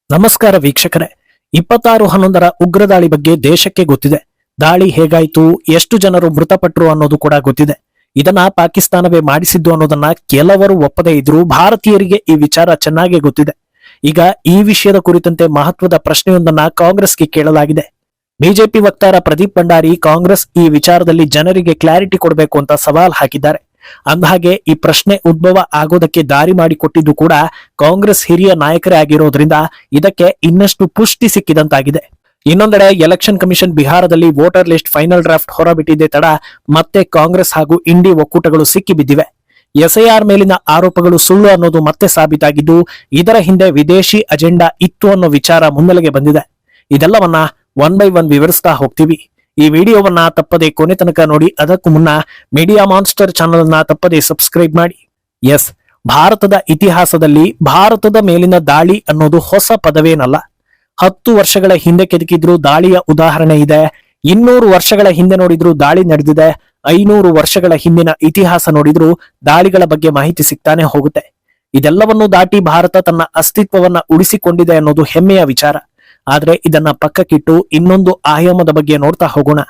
ನಮಸ್ಕಾರ ವೀಕ್ಷಕರೇ. 26/11ರ ಉಗ್ರ ದಾಳಿ ಬಗ್ಗೆ ದೇಶಕ್ಕೆ ಗೊತ್ತಿದೆ. ದಾಳಿ ಹೇಗಾಯ್ತು, ಎಷ್ಟು ಜನರು ಮೃತಪಟ್ಟರು ಅನ್ನೋದು ಕೂಡ ಗೊತ್ತಿದೆ. ಇದನ್ನ ಪಾಕಿಸ್ತಾನವೇ ಮಾಡಿಸಿದ್ದು ಅನ್ನೋದನ್ನ ಕೆಲವರು ಒಪ್ಪದೇ ಇದ್ರೂ ಭಾರತೀಯರಿಗೆ ಈ ವಿಚಾರ ಚೆನ್ನಾಗಿ ಗೊತ್ತಿದೆ. ಈಗ ಈ ವಿಷಯದ ಕುರಿತಂತೆ ಮಹತ್ವದ ಪ್ರಶ್ನೆಯೊಂದನ್ನ ಕಾಂಗ್ರೆಸ್ಗೆ ಕೇಳಲಾಗಿದೆ. ಬಿಜೆಪಿ ವಕ್ತಾರ ಪ್ರದೀಪ್ ಭಂಡಾರಿ ಕಾಂಗ್ರೆಸ್ ಈ ವಿಚಾರದಲ್ಲಿ ಜನರಿಗೆ ಕ್ಲಾರಿಟಿ ಕೊಡಬೇಕು ಅಂತ ಸವಾಲ್ ಹಾಕಿದ್ದಾರೆ. ಅಂದಹಾಗೆ ಈ ಪ್ರಶ್ನೆ ಉದ್ಭವ ಆಗೋದಕ್ಕೆ ದಾರಿ ಮಾಡಿಕೊಟ್ಟಿದ್ದು ಕೂಡ ಕಾಂಗ್ರೆಸ್ ಹಿರಿಯ ನಾಯಕರೇ ಆಗಿರೋದ್ರಿಂದ ಇದಕ್ಕೆ ಇನ್ನಷ್ಟು ಪುಷ್ಟಿ ಸಿಕ್ಕಿದಂತಾಗಿದೆ. ಇನ್ನೊಂದೆಡೆ ಎಲೆಕ್ಷನ್ ಕಮಿಷನ್ ಬಿಹಾರದಲ್ಲಿ ವೋಟರ್ ಲಿಸ್ಟ್ ಫೈನಲ್ ಡ್ರಾಫ್ಟ್ ಹೊರಬಿಟ್ಟಿದ್ದೇ ತಡ ಮತ್ತೆ ಕಾಂಗ್ರೆಸ್ ಹಾಗೂ ಇಂಡಿ ಒಕ್ಕೂಟಗಳು ಸಿಕ್ಕಿಬಿದ್ದಿವೆ. ಎಸ್ಐಆರ್ ಮೇಲಿನ ಆರೋಪಗಳು ಸುಳ್ಳು ಅನ್ನೋದು ಮತ್ತೆ ಸಾಬೀತಾಗಿದ್ದು, ಇದರ ಹಿಂದೆ ವಿದೇಶಿ ಅಜೆಂಡಾ ಇತ್ತು ಅನ್ನೋ ವಿಚಾರ ಮುನ್ನೆಲೆಗೆ ಬಂದಿದೆ. ಇದೆಲ್ಲವನ್ನ ಒನ್ ಬೈ ಒನ್ ವಿವರಿಸ್ತಾ ಹೋಗ್ತೀವಿ. ಈ ವಿಡಿಯೋವನ್ನ ತಪ್ಪದೆ ಕೊನೆ ತನಕ ನೋಡಿ. ಅದಕ್ಕೂ ಮುನ್ನ ಮೀಡಿಯಾ ಮಾನ್ಸ್ಟರ್ ಚಾನೆಲ್ ಅನ್ನ ತಪ್ಪದೆ ಸಬ್ಸ್ಕ್ರೈಬ್ ಮಾಡಿ. ಎಸ್, ಭಾರತದ ಇತಿಹಾಸದಲ್ಲಿ ಭಾರತದ ಮೇಲಿನ ದಾಳಿ ಅನ್ನೋದು ಹೊಸ ಪದವೇನಲ್ಲ. 10 ವರ್ಷಗಳ ಹಿಂದೆ ಕೆದಕಿದ್ರು ದಾಳಿಯ ಉದಾಹರಣೆ ಇದೆ. 200 ವರ್ಷಗಳ ಹಿಂದೆ ನೋಡಿದ್ರು ದಾಳಿ ನಡೆದಿದೆ. 500 ವರ್ಷಗಳ ಹಿಂದಿನ ಇತಿಹಾಸ ನೋಡಿದ್ರು ದಾಳಿಗಳ ಬಗ್ಗೆ ಮಾಹಿತಿ ಸಿಗ್ತಾನೆ ಹೋಗುತ್ತೆ. ಇದೆಲ್ಲವನ್ನೂ ದಾಟಿ ಭಾರತ ತನ್ನ ಅಸ್ತಿತ್ವವನ್ನ ಉಳಿಸಿಕೊಂಡಿದೆ ಅನ್ನೋದು ಹೆಮ್ಮೆಯ ವಿಚಾರ. ಆದ್ರೆ ಇದನ್ನ ಪಕ್ಕಕ್ಕಿಟ್ಟು ಇನ್ನೊಂದು ಆಯಾಮದ ಬಗ್ಗೆ ನೋಡ್ತಾ ಹೋಗೋಣ.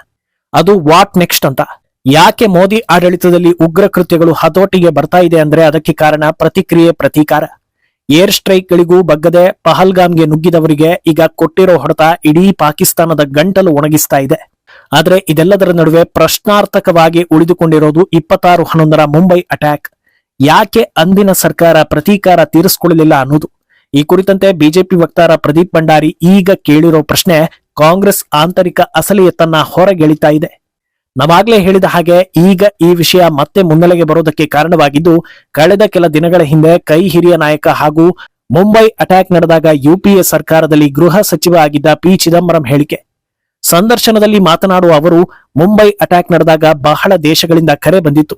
ಅದು ವಾಟ್ ನೆಕ್ಸ್ಟ್ ಅಂತ. ಯಾಕೆ ಮೋದಿ ಆಡಳಿತದಲ್ಲಿ ಉಗ್ರ ಕೃತ್ಯಗಳು ಹತೋಟಿಗೆ ಬರ್ತಾ ಇದೆ ಅಂದ್ರೆ ಅದಕ್ಕೆ ಕಾರಣ ಪ್ರತಿಕ್ರಿಯೆ, ಪ್ರತೀಕಾರ. ಏರ್ ಸ್ಟ್ರೈಕ್ ಗಳಿಗೂ ಬಗ್ಗದೆ ಪಹಲ್ಗಾಮ್ಗೆ ನುಗ್ಗಿದವರಿಗೆ ಈಗ ಕೊಟ್ಟಿರೋ ಹೊಡೆತ ಇಡೀ ಪಾಕಿಸ್ತಾನದ ಗಂಟಲು ಒಣಗಿಸ್ತಾ ಇದೆ. ಆದ್ರೆ ಇದೆಲ್ಲದರ ನಡುವೆ ಪ್ರಶ್ನಾರ್ಥಕವಾಗಿ ಉಳಿದುಕೊಂಡಿರೋದು 26/11ರ ಮುಂಬೈ ಅಟ್ಯಾಕ್. ಯಾಕೆ ಅಂದಿನ ಸರ್ಕಾರ ಪ್ರತೀಕಾರ ತೀರಿಸಿಕೊಳ್ಳಲಿಲ್ಲ ಅನ್ನೋದು. ಈ ಕುರಿತಂತೆ ಬಿಜೆಪಿ ವಕ್ತಾರ ಪ್ರದೀಪ್ ಭಂಡಾರಿ ಈಗ ಕೇಳಿರೋ ಪ್ರಶ್ನೆ ಕಾಂಗ್ರೆಸ್ ಆಂತರಿಕ ಅಸಲಿಯತ್ತನ್ನ ಹೊರಗೆಳಿತಾ ಇದೆ. ನಾವಾಗ್ಲೇ ಹೇಳಿದ ಹಾಗೆ ಈಗ ಈ ವಿಷಯ ಮತ್ತೆ ಮುನ್ನೆಲೆಗೆ ಬರೋದಕ್ಕೆ ಕಾರಣವಾಗಿದ್ದು, ಕಳೆದ ಕೆಲ ದಿನಗಳ ಹಿಂದೆ ಕೈ ಹಿರಿಯ ನಾಯಕ ಹಾಗೂ ಮುಂಬೈ ಅಟ್ಯಾಕ್ ನಡೆದಾಗ ಯುಪಿಎ ಸರ್ಕಾರದಲ್ಲಿ ಗೃಹ ಸಚಿವ ಆಗಿದ್ದ ಪಿ ಚಿದಂಬರಂ ಹೇಳಿಕೆ. ಸಂದರ್ಶನದಲ್ಲಿ ಮಾತನಾಡುವ ಅವರು, ಮುಂಬೈ ಅಟ್ಯಾಕ್ ನಡೆದಾಗ ಬಹಳ ದೇಶಗಳಿಂದ ಕರೆ ಬಂದಿತ್ತು,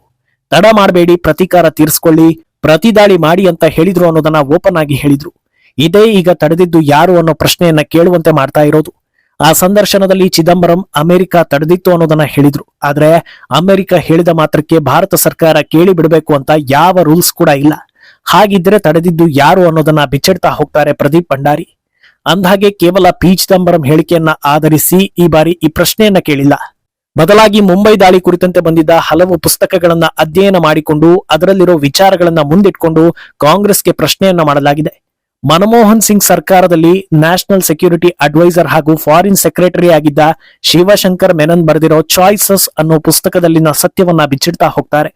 ತಡ ಮಾಡಬೇಡಿ, ಪ್ರತೀಕಾರ ತೀರಿಸಿಕೊಳ್ಳಿ, ಪ್ರತಿದಾಳಿ ಮಾಡಿ ಅಂತ ಹೇಳಿದ್ರು ಅನ್ನೋದನ್ನ ಓಪನ್ ಆಗಿ ಹೇಳಿದ್ರು. ಇದೇ ಈಗ ತಡೆದಿದ್ದು ಯಾರು ಅನ್ನೋ ಪ್ರಶ್ನೆಯನ್ನ ಕೇಳುವಂತೆ ಮಾಡ್ತಾ ಇರೋದು. ಆ ಸಂದರ್ಶನದಲ್ಲಿ ಚಿದಂಬರಂ ಅಮೆರಿಕ ತಡೆದಿತ್ತು ಅನ್ನೋದನ್ನ ಹೇಳಿದ್ರು. ಆದ್ರೆ ಅಮೆರಿಕ ಹೇಳಿದ ಮಾತ್ರಕ್ಕೆ ಭಾರತ ಸರ್ಕಾರ ಕೇಳಿ ಬಿಡಬೇಕು ಅಂತ ಯಾವ ರೂಲ್ಸ್ ಕೂಡ ಇಲ್ಲ. ಹಾಗಿದ್ರೆ ತಡೆದಿದ್ದು ಯಾರು ಅನ್ನೋದನ್ನ ಬಿಚ್ಚಿಡ್ತಾ ಹೋಗ್ತಾರೆ ಪ್ರದೀಪ್ ಭಂಡಾರಿ. ಅಂದಹಾಗೆ ಕೇವಲ ಪಿ ಚಿದಂಬರಂ ಹೇಳಿಕೆಯನ್ನ ಆಧರಿಸಿ ಈ ಬಾರಿ ಈ ಪ್ರಶ್ನೆಯನ್ನ ಕೇಳಿಲ್ಲ. ಬದಲಾಗಿ ಮುಂಬೈ ದಾಳಿ ಕುರಿತಂತೆ ಬಂದಿದ್ದ ಹಲವು ಪುಸ್ತಕಗಳನ್ನ ಅಧ್ಯಯನ ಮಾಡಿಕೊಂಡು ಅದರಲ್ಲಿರೋ ವಿಚಾರಗಳನ್ನ ಮುಂದಿಟ್ಕೊಂಡು ಕಾಂಗ್ರೆಸ್ಗೆ ಪ್ರಶ್ನೆಯನ್ನ ಮಾಡಲಾಗಿದೆ. ಮನಮೋಹನ್ ಸಿಂಗ್ ಸರ್ಕಾರದಲ್ಲಿ ನ್ಯಾಷನಲ್ ಸೆಕ್ಯೂರಿಟಿ ಅಡ್ವೈಸರ್ ಹಾಗೂ ಫಾರಿನ್ ಸೆಕ್ರೆಟರಿ ಆಗಿದ್ದ ಶಿವಶಂಕರ್ ಮೆನನ್ ಬರೆದಿರೋ ಚಾಯ್ಸಸ್ ಅನ್ನೋ ಪುಸ್ತಕದಲ್ಲಿನ ಸತ್ಯವನ್ನ ಬಿಚ್ಚಿಡ್ತಾ ಹೋಗ್ತಾರೆ.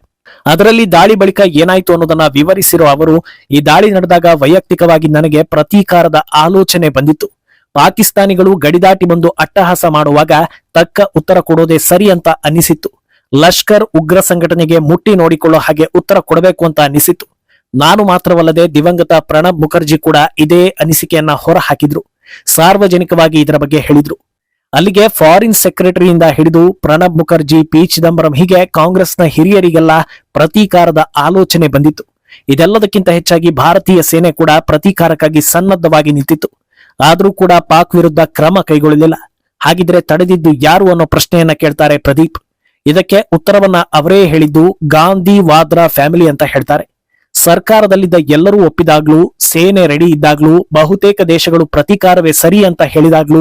ಅದರಲ್ಲಿ ದಾಳಿ ಬಳಿಕ ಏನಾಯ್ತು ಅನ್ನೋದನ್ನ ವಿವರಿಸಿರೋ ಅವರು, ಈ ದಾಳಿ ನಡೆದಾಗ ವೈಯಕ್ತಿಕವಾಗಿ ನನಗೆ ಪ್ರತೀಕಾರದ ಆಲೋಚನೆ ಬಂದಿತ್ತು. ಪಾಕಿಸ್ತಾನಿಗಳು ಗಡಿದಾಟಿ ಬಂದು ಅಟ್ಟಹಾಸ ಮಾಡುವಾಗ ತಕ್ಕ ಉತ್ತರ ಕೊಡೋದೇ ಸರಿ ಅಂತ ಅನಿಸಿತ್ತು. ಲಷ್ಕರ್ ಉಗ್ರ ಸಂಘಟನೆಗೆ ಮುಟ್ಟಿ ನೋಡಿಕೊಳ್ಳೋ ಹಾಗೆ ಉತ್ತರ ಕೊಡಬೇಕು ಅಂತ ಅನಿಸಿತ್ತು. ನಾನು ಮಾತ್ರವಲ್ಲದೆ ದಿವಂಗತ ಪ್ರಣಬ್ ಮುಖರ್ಜಿ ಕೂಡ ಇದೇ ಅನಿಸಿಕೆಯನ್ನ ಹೊರ ಹಾಕಿದ್ರು, ಸಾರ್ವಜನಿಕವಾಗಿ ಇದರ ಬಗ್ಗೆ ಹೇಳಿದ್ರು. ಅಲ್ಲಿಗೆ ಫಾರಿನ್ ಸೆಕ್ರೆಟರಿಯಿಂದ ಹಿಡಿದು ಪ್ರಣಬ್ ಮುಖರ್ಜಿ, ಪಿ ಚಿದಂಬರಂ ಹೀಗೆ ಕಾಂಗ್ರೆಸ್ನ ಹಿರಿಯರಿಗೆಲ್ಲ ಪ್ರತೀಕಾರದ ಆಲೋಚನೆ ಬಂದಿತ್ತು. ಇದೆಲ್ಲದಕ್ಕಿಂತ ಹೆಚ್ಚಾಗಿ ಭಾರತೀಯ ಸೇನೆ ಕೂಡ ಪ್ರತೀಕಾರಕ್ಕಾಗಿ ಸನ್ನದ್ಧವಾಗಿ ನಿಂತಿತ್ತು. ಆದ್ರೂ ಕೂಡ ಪಾಕ್ ವಿರುದ್ಧ ಕ್ರಮ ಕೈಗೊಳ್ಳಲಿಲ್ಲ. ಹಾಗಿದ್ರೆ ತಡೆದಿದ್ದು ಯಾರು ಅನ್ನೋ ಪ್ರಶ್ನೆಯನ್ನ ಕೇಳ್ತಾರೆ ಪ್ರದೀಪ್. ಇದಕ್ಕೆ ಉತ್ತರವನ್ನ ಅವರೇ ಹೇಳಿದ್ದು ಗಾಂಧಿ ವಾದ್ರಾ ಫ್ಯಾಮಿಲಿ ಅಂತ ಹೇಳ್ತಾರೆ. ಸರ್ಕಾರದಲ್ಲಿದ್ದ ಎಲ್ಲರೂ ಒಪ್ಪಿದಾಗ್ಲೂ, ಸೇನೆ ರೆಡಿ ಇದ್ದಾಗ್ಲೂ, ಬಹುತೇಕ ದೇಶಗಳು ಪ್ರತೀಕಾರವೇ ಸರಿ ಅಂತ ಹೇಳಿದಾಗ್ಲೂ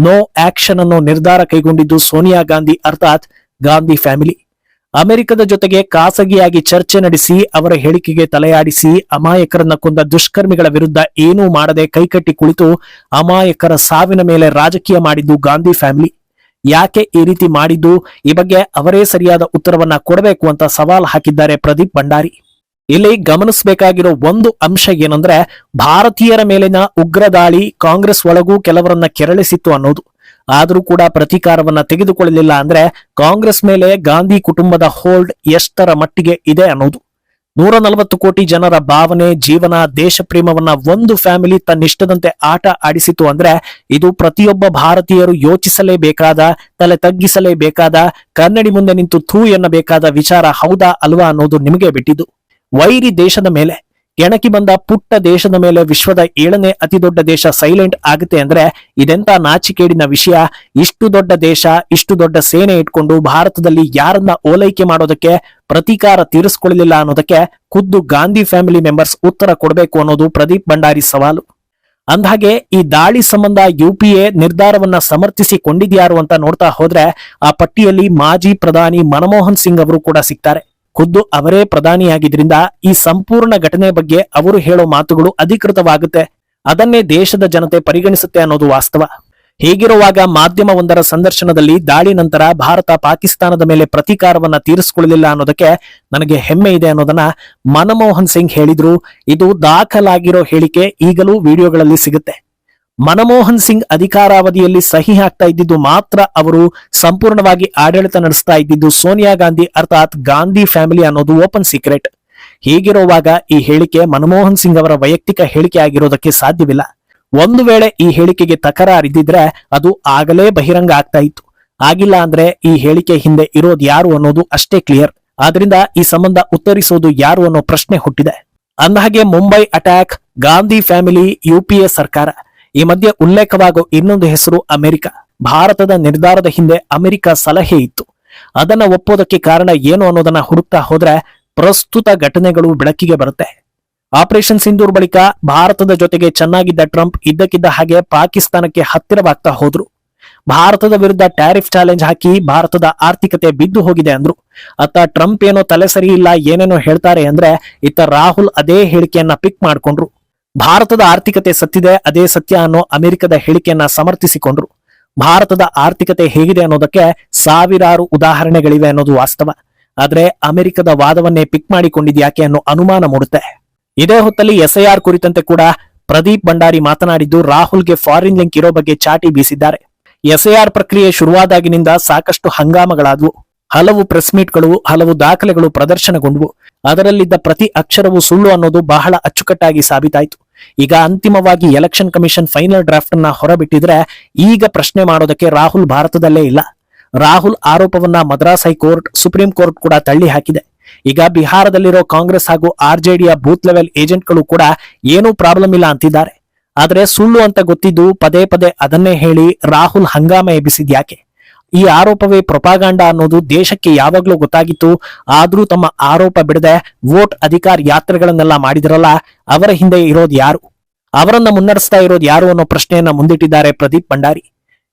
ನೋ ಆಕ್ಷನ್ ಅನ್ನೋ ನಿರ್ಧಾರ ಕೈಗೊಂಡಿದ್ದು ಸೋನಿಯಾ ಗಾಂಧಿ ಅರ್ಥಾತ್ ಗಾಂಧಿ ಫ್ಯಾಮಿಲಿ. ಅಮೆರಿಕದ ಜೊತೆಗೆ ಖಾಸಗಿಯಾಗಿ ಚರ್ಚೆ ನಡೆಸಿ ಅವರ ಹೇಳಿಕೆಗೆ ತಲೆಯಾಡಿಸಿ ಅಮಾಯಕರನ್ನ ಕೊಂದ ದುಷ್ಕರ್ಮಿಗಳ ವಿರುದ್ಧ ಏನೂ ಮಾಡದೆ ಕೈಕಟ್ಟಿ ಕುಳಿತು ಅಮಾಯಕರ ಸಾವಿನ ಮೇಲೆ ರಾಜಕೀಯ ಮಾಡಿದ್ದು ಗಾಂಧಿ ಫ್ಯಾಮಿಲಿ. ಯಾಕೆ ಈ ರೀತಿ ಮಾಡಿದ್ದು, ಈ ಬಗ್ಗೆ ಅವರೇ ಸರಿಯಾದ ಉತ್ತರವನ್ನ ಕೊಡಬೇಕು ಅಂತ ಸವಾಲ್ ಹಾಕಿದ್ದಾರೆ ಪ್ರದೀಪ್ ಭಂಡಾರಿ. ಇಲ್ಲಿ ಗಮನಿಸಬೇಕಾಗಿರೋ ಒಂದು ಅಂಶ ಏನಂದ್ರೆ, ಭಾರತೀಯರ ಮೇಲಿನ ಉಗ್ರ ದಾಳಿ ಕಾಂಗ್ರೆಸ್ ಒಳಗೂ ಕೆಲವರನ್ನ ಕೆರಳಿಸಿತ್ತು ಅನ್ನೋದು. ಆದ್ರೂ ಕೂಡ ಪ್ರತೀಕಾರವನ್ನ ತೆಗೆದುಕೊಳ್ಳಲಿಲ್ಲ ಅಂದ್ರೆ ಕಾಂಗ್ರೆಸ್ ಮೇಲೆ ಗಾಂಧಿ ಕುಟುಂಬದ ಹೋಲ್ಡ್ ಎಷ್ಟರ ಮಟ್ಟಿಗೆ ಇದೆ ಅನ್ನೋದು. 140 ಕೋಟಿ ಜನರ ಭಾವನೆ, ಜೀವನ, ದೇಶ ಪ್ರೇಮವನ್ನ ಒಂದು ಫ್ಯಾಮಿಲಿ ತನ್ನಿಷ್ಟದಂತೆ ಆಟ ಆಡಿಸಿತು ಅಂದ್ರೆ ಇದು ಪ್ರತಿಯೊಬ್ಬ ಭಾರತೀಯರು ಯೋಚಿಸಲೇಬೇಕಾದ, ತಲೆ ತಗ್ಗಿಸಲೇಬೇಕಾದ, ಕನ್ನಡಿ ಮುಂದೆ ನಿಂತು ಥೂ ಎನ್ನಬೇಕಾದ ವಿಚಾರ ಹೌದಾ ಅಲ್ವಾ ಅನ್ನೋದು ನಿಮಗೆ ಬಿಟ್ಟಿದ್ದು. ವೈರಿ ದೇಶದ ಮೇಲೆ, ಕೆಣಕಿ ಬಂದ ಪುಟ್ಟ ದೇಶದ ಮೇಲೆ ವಿಶ್ವದ 7ನೇ ಅತಿ ದೊಡ್ಡ ದೇಶ ಸೈಲೆಂಟ್ ಆಗುತ್ತೆ ಅಂದ್ರೆ ಇದೆಂತ ನಾಚಿಕೇಡಿನ ವಿಷಯ. ಇಷ್ಟು ದೊಡ್ಡ ದೇಶ, ಇಷ್ಟು ದೊಡ್ಡ ಸೇನೆ ಇಟ್ಕೊಂಡು ಭಾರತದಲ್ಲಿ ಯಾರನ್ನ ಓಲೈಕೆ ಮಾಡೋದಕ್ಕೆ, ಪ್ರತೀಕಾರ ತೀರಿಸಿಕೊಳ್ಳಲಿಲ್ಲ ಅನ್ನೋದಕ್ಕೆ ಖುದ್ದು ಗಾಂಧಿ ಫ್ಯಾಮಿಲಿ ಮೆಂಬರ್ಸ್ ಉತ್ತರ ಕೊಡಬೇಕು ಅನ್ನೋದು ಪ್ರದೀಪ್ ಭಂಡಾರಿ ಸವಾಲು. ಅಂದ್ಹಾಗೆ ಈ ದಾಳಿ ಸಂಬಂಧ ಯುಪಿಎ ನಿರ್ಧಾರವನ್ನ ಸಮರ್ಥಿಸಿಕೊಂಡಿದ್ಯಾರು ಅಂತ ನೋಡ್ತಾ ಹೋದ್ರೆ ಆ ಪಟ್ಟಿಯಲ್ಲಿ ಮಾಜಿ ಪ್ರಧಾನಿ ಮನಮೋಹನ್ ಸಿಂಗ್ ಅವರು ಕೂಡ ಸಿಗ್ತಾರೆ. ಖುದ್ದು ಅವರೇ ಪ್ರಧಾನಿಯಾಗಿದ್ರಿಂದ ಈ ಸಂಪೂರ್ಣ ಘಟನೆ ಬಗ್ಗೆ ಅವರು ಹೇಳೋ ಮಾತುಗಳು ಅಧಿಕೃತವಾಗುತ್ತೆ. ಅದನ್ನೇ ದೇಶದ ಜನತೆ ಪರಿಗಣಿಸುತ್ತೆ ಅನ್ನೋದು ವಾಸ್ತವ. ಹೀಗಿರುವಾಗ ಮಾಧ್ಯಮವೊಂದರ ಸಂದರ್ಶನದಲ್ಲಿ ದಾಳಿ ನಂತರ ಭಾರತ ಪಾಕಿಸ್ತಾನದ ಮೇಲೆ ಪ್ರತೀಕಾರವನ್ನ ತೀರಿಸಿಕೊಳ್ಳಲಿಲ್ಲ ಅನ್ನೋದಕ್ಕೆ ನನಗೆ ಹೆಮ್ಮೆ ಇದೆ ಅನ್ನೋದನ್ನ ಮನಮೋಹನ್ ಸಿಂಗ್ ಹೇಳಿದ್ರು. ಇದು ದಾಖಲಾಗಿರೋ ಹೇಳಿಕೆ ಈಗಲೂ ವಿಡಿಯೋಗಳಲ್ಲಿ ಸಿಗುತ್ತೆ. ಮನಮೋಹನ್ ಸಿಂಗ್ ಅಧಿಕಾರಾವಧಿಯಲ್ಲಿ ಸಹಿ ಹಾಕ್ತಾ ಇದ್ದಿದ್ದು ಮಾತ್ರ ಅವರು ಸಂಪೂರ್ಣವಾಗಿ ಆಡಳಿತ ನಡೆಸ್ತಾ ಇದ್ದಿದ್ದು ಸೋನಿಯಾ ಗಾಂಧಿ ಅರ್ಥಾತ್ ಗಾಂಧಿ ಫ್ಯಾಮಿಲಿ ಅನ್ನೋದು ಓಪನ್ ಸೀಕ್ರೆಟ್. ಹೀಗಿರುವಾಗ ಈ ಹೇಳಿಕೆ ಮನಮೋಹನ್ ಸಿಂಗ್ ಅವರ ವೈಯಕ್ತಿಕ ಹೇಳಿಕೆ ಆಗಿರೋದಕ್ಕೆ ಸಾಧ್ಯವಿಲ್ಲ. ಒಂದು ವೇಳೆ ಈ ಹೇಳಿಕೆಗೆ ತಕರಾರಿದ್ದಿದ್ರೆ ಅದು ಆಗಲೇ ಬಹಿರಂಗ ಆಗ್ತಾ ಇತ್ತು. ಆಗಿಲ್ಲ ಅಂದ್ರೆ ಈ ಹೇಳಿಕೆ ಹಿಂದೆ ಇರೋದು ಯಾರು ಅನ್ನೋದು ಅಷ್ಟೇ ಕ್ಲಿಯರ್. ಆದ್ರಿಂದ ಈ ಸಂಬಂಧ ಉತ್ತರಿಸೋದು ಯಾರು ಅನ್ನೋ ಪ್ರಶ್ನೆ ಹುಟ್ಟಿದೆ. ಅಂದಹಾಗೆ Mumbai attack, Gandhi family, UPA ಸರ್ಕಾರ, ಈ ಮಧ್ಯೆ ಉಲ್ಲೇಖವಾಗೋ ಇನ್ನೊಂದು ಹೆಸರು ಅಮೆರಿಕ. ಭಾರತದ ನಿರ್ಧಾರದ ಹಿಂದೆ ಅಮೆರಿಕ ಸಲಹೆ ಇತ್ತು. ಅದನ್ನ ಒಪ್ಪೋದಕ್ಕೆ ಕಾರಣ ಏನು ಅನ್ನೋದನ್ನ ಹುಡುಕ್ತಾ ಹೋದ್ರೆ ಪ್ರಸ್ತುತ ಘಟನೆಗಳು ಬೆಳಕಿಗೆ ಬರುತ್ತೆ. ಆಪರೇಷನ್ ಸಿಂಧೂರ್ ಬಳಿಕ ಭಾರತದ ಜೊತೆಗೆ ಚೆನ್ನಾಗಿದ್ದ ಟ್ರಂಪ್ ಇದ್ದಕ್ಕಿದ್ದ ಹಾಗೆ ಪಾಕಿಸ್ತಾನಕ್ಕೆ ಹತ್ತಿರವಾಗ್ತಾ ಹೋದ್ರು. ಭಾರತದ ವಿರುದ್ಧ ಟ್ಯಾರಿಫ್ ಚಾಲೆಂಜ್ ಹಾಕಿ ಭಾರತದ ಆರ್ಥಿಕತೆ ಬಿದ್ದು ಹೋಗಿದೆ ಅಂದ್ರು. ಅತ್ತ ಟ್ರಂಪ್ ಏನೋ ತಲೆ ಸರಿ ಇಲ್ಲ, ಏನೇನೋ ಹೇಳ್ತಾರೆ ಅಂದ್ರೆ ಇತ್ತ ರಾಹುಲ್ ಅದೇ ಹೇಳಿಕೆಯನ್ನ ಪಿಕ್ ಮಾಡ್ಕೊಂಡ್ರು. ಭಾರತದ ಆರ್ಥಿಕತೆ ಸತ್ತಿದೆ, ಅದೇ ಸತ್ಯ ಅನ್ನೋ ಅಮೆರಿಕದ ಹೇಳಿಕೆಯನ್ನ ಸಮರ್ಥಿಸಿಕೊಂಡ್ರು. ಭಾರತದ ಆರ್ಥಿಕತೆ ಹೇಗಿದೆ ಅನ್ನೋದಕ್ಕೆ ಸಾವಿರಾರು ಉದಾಹರಣೆಗಳಿವೆ ಅನ್ನೋದು ವಾಸ್ತವ. ಆದ್ರೆ ಅಮೆರಿಕದ ವಾದವನ್ನೇ ಪಿಕ್ ಮಾಡಿಕೊಂಡಿದ್ಯಾಕೆ ಅನ್ನೋ ಅನುಮಾನ ಮೂಡುತ್ತೆ. ಇದೇ ಹೊತ್ತಲ್ಲಿ ಎಸ್ಐಆರ್ ಕುರಿತಂತೆ ಕೂಡ ಪ್ರದೀಪ್ ಭಂಡಾರಿ ಮಾತನಾಡಿದ್ದು ರಾಹುಲ್ಗೆ ಫಾರಿನ್ ಲಿಂಕ್ ಇರೋ ಬಗ್ಗೆ ಚಾಟಿ ಬೀಸಿದ್ದಾರೆ. ಎಸ್ಐಆರ್ ಪ್ರಕ್ರಿಯೆ ಶುರುವಾದಾಗಿನಿಂದ ಸಾಕಷ್ಟು ಹಂಗಾಮಗಳಾದವು. ಹಲವು ಪ್ರೆಸ್ ಮೀಟ್ಗಳು, ಹಲವು ದಾಖಲೆಗಳು ಪ್ರದರ್ಶನಗೊಂಡವು. ಅದರಲ್ಲಿದ್ದ ಪ್ರತಿ ಅಕ್ಷರವೂ ಸುಳ್ಳು ಅನ್ನೋದು ಬಹಳ ಅಚ್ಚುಕಟ್ಟಾಗಿ ಸಾಬೀತಾಯಿತು. ಈಗ ಅಂತಿಮವಾಗಿ ಎಲೆಕ್ಷನ್ ಕಮಿಷನ್ ಫೈನಲ್ ಡ್ರಾಫ್ಟ್ ಅನ್ನ ಹೊರಬಿಟ್ಟಿದ್ರೆ ಈಗ ಪ್ರಶ್ನೆ ಮಾಡೋದಕ್ಕೆ ರಾಹುಲ್ ಭಾರತದಲ್ಲೇ ಇಲ್ಲ. ರಾಹುಲ್ ಆರೋಪವನ್ನ ಮದ್ರಾಸ್ ಹೈಕೋರ್ಟ್, ಸುಪ್ರೀಂ ಕೋರ್ಟ್ ಕೂಡ ತಳ್ಳಿ ಹಾಕಿದೆ. ಈಗ ಬಿಹಾರದಲ್ಲಿರೋ ಕಾಂಗ್ರೆಸ್ ಹಾಗೂ ಆರ್ಜೆಡಿಯ ಬೂತ್ ಲೆವೆಲ್ ಏಜೆಂಟ್ಗಳು ಕೂಡ ಏನೂ ಪ್ರಾಬ್ಲಮ್ ಇಲ್ಲ ಅಂತಿದ್ದಾರೆ. ಆದ್ರೆ ಸುಳ್ಳು ಅಂತ ಗೊತ್ತಿದ್ದು ಪದೇ ಪದೇ ಅದನ್ನೇ ಹೇಳಿ ರಾಹುಲ್ ಹಂಗಾಮ ಎಬ್ಬಿಸಿದ್ಯಾಕೆ? ಈ ಆರೋಪವೇ ಪ್ರೊಪಾಗಾಂಡ ಅನ್ನೋದು ದೇಶಕ್ಕೆ ಯಾವಾಗ್ಲೂ ಗೊತ್ತಾಗಿತ್ತು. ಆದ್ರೂ ತಮ್ಮ ಆರೋಪ ಬಿಡದೆ ವೋಟ್ ಅಧಿಕಾರ ಯಾತ್ರೆಗಳನ್ನೆಲ್ಲ ಮಾಡಿದ್ರಲ್ಲ, ಅವರ ಹಿಂದೆ ಇರೋದು ಯಾರು? ಅವರನ್ನ ಮುನ್ನಡೆಸ್ತಾ ಇರೋದು ಯಾರು ಅನ್ನೋ ಪ್ರಶ್ನೆಯನ್ನ ಮುಂದಿಟ್ಟಿದ್ದಾರೆ ಪ್ರದೀಪ್ ಭಂಡಾರಿ.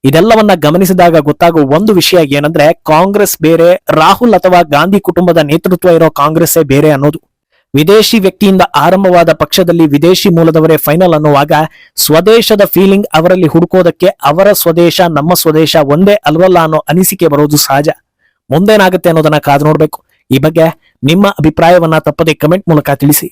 ಇದೆಲ್ಲವನ್ನ ಗಮನಿಸಿದಾಗ ಗೊತ್ತಾಗುವ ಒಂದು ವಿಷಯ ಏನಂದ್ರೆ ಕಾಂಗ್ರೆಸ್ ಬೇರೆ, ರಾಹುಲ್ ಅಥವಾ ಗಾಂಧಿ ಕುಟುಂಬದ ನೇತೃತ್ವ ಇರೋ ಕಾಂಗ್ರೆಸ್ಸೇ ಬೇರೆ ಅನ್ನೋದು. ವಿದೇಶಿ ವ್ಯಕ್ತಿಯಿಂದ ಆರಂಭವಾದ ಪಕ್ಷದಲ್ಲಿ ವಿದೇಶಿ ಮೂಲದವರೇ ಫೈನಲ್ ಅನ್ನುವಾಗ ಸ್ವದೇಶದ ಫೀಲಿಂಗ್ ಅವರಲ್ಲಿ ಹುಡುಕೋದಕ್ಕೆ ಅವರ ಸ್ವದೇಶ ನಮ್ಮ ಸ್ವದೇಶ ಒಂದೇ ಅಲ್ವಲ್ಲ ಅನ್ನೋ ಅನಿಸಿಕೆ ಬರೋದು ಸಹಜ. ಮುಂದೇನಾಗುತ್ತೆ ಅನ್ನೋದನ್ನ ಕಾದು ನೋಡ್ಬೇಕು. ಈ ಬಗ್ಗೆ ನಿಮ್ಮ ಅಭಿಪ್ರಾಯವನ್ನ ತಪ್ಪದೆ ಕಮೆಂಟ್ ಮೂಲಕ ತಿಳಿಸಿ.